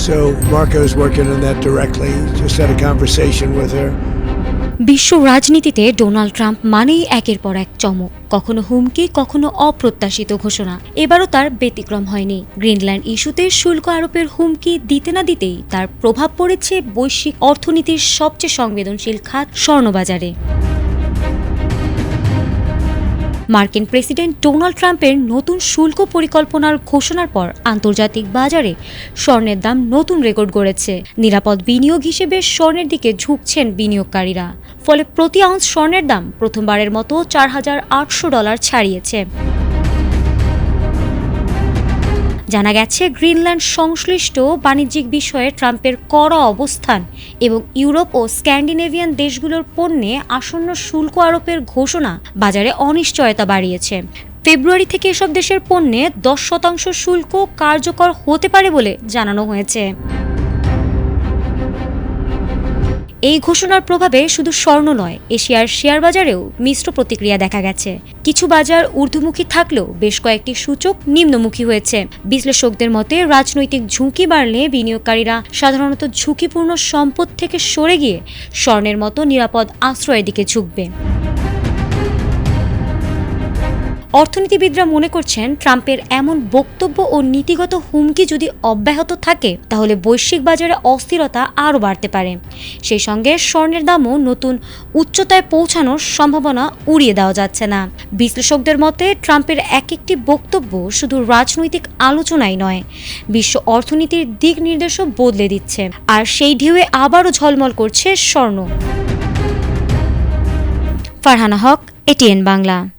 So Marco's working on that directly. Just had a conversation with her. বিশ্ব রাজনীতিতে Donald Trump মানেই একের পর এক চমক, কখনো হুমকি, কখনো অপ্রত্যাশিত ঘোষণা। এবারও তার ব্যতিক্রম হয়নি। গ্রিনল্যান্ড ইস্যুতে শুল্ক আরোপের হুমকি দিতে না দিতেই তার প্রভাব পড়েছে বৈশ্বিক অর্থনীতির সবচেয়ে সংবেদনশীল খাত স্বর্ণবাজারে। মার্কিন প্রেসিডেন্ট ডোনাল্ড ট্রাম্পের নতুন শুল্ক পরিকল্পনার ঘোষণার পর আন্তর্জাতিক বাজারে স্বর্ণের দাম নতুন রেকর্ড গড়েছে। নিরাপদ বিনিয়োগ হিসেবে স্বর্ণের দিকে ঝুঁকছেন বিনিয়োগকারীরা। ফলে প্রতি আউন্স স্বর্ণের দাম প্রথমবারের মতো $4,800 ছাড়িয়েছে। জানা গেছে, গ্রিনল্যান্ড সংশ্লিষ্ট বাণিজ্যিক বিষয়ে ট্রাম্পের কড়া অবস্থান এবং ইউরোপ ও স্ক্যান্ডিনেভিয়ান দেশগুলোর পণ্যে আসন্ন শুল্ক আরোপের ঘোষণা বাজারে অনিশ্চয়তা বাড়িয়েছে। ফেব্রুয়ারি থেকে এসব দেশের পণ্যে 10% শুল্ক কার্যকর হতে পারে বলে জানানো হয়েছে। এই ঘোষণার প্রভাবে শুধু স্বর্ণ নয়, এশিয়ার শেয়ার বাজারেও মিশ্র প্রতিক্রিয়া দেখা গেছে। কিছু বাজার ঊর্ধ্বমুখী থাকলেও বেশ কয়েকটি সূচক নিম্নমুখী হয়েছে। বিশ্লেষকদের মতে, রাজনৈতিক ঝুঁকি বাড়লে বিনিয়োগকারীরা সাধারণত ঝুঁকিপূর্ণ সম্পদ থেকে সরে গিয়ে স্বর্ণের মতো নিরাপদ আশ্রয়ের দিকে ঝুঁকবে। অর্থনীতিবিদরা মনে করছেন, ট্রাম্পের এমন বক্তব্য ও নীতিগত হুমকি যদি অব্যাহত থাকে তাহলে বৈশ্বিক বাজারে অস্থিরতা আরও বাড়তে পারে। সেই সঙ্গে স্বর্ণের দামও নতুন উচ্চতায় পৌঁছানোর সম্ভাবনা উড়িয়ে দেওয়া যাচ্ছে না। বিশ্লেষকদের মতে, ট্রাম্পের এক একটি বক্তব্য শুধু রাজনৈতিক আলোচনাই নয়, বিশ্ব অর্থনীতির দিক নির্দেশও বদলে দিচ্ছে। আর সেই ঢেউয়ে আবারও ঝলমল করছে স্বর্ণ। ফারহানা হক, এটিএন বাংলা।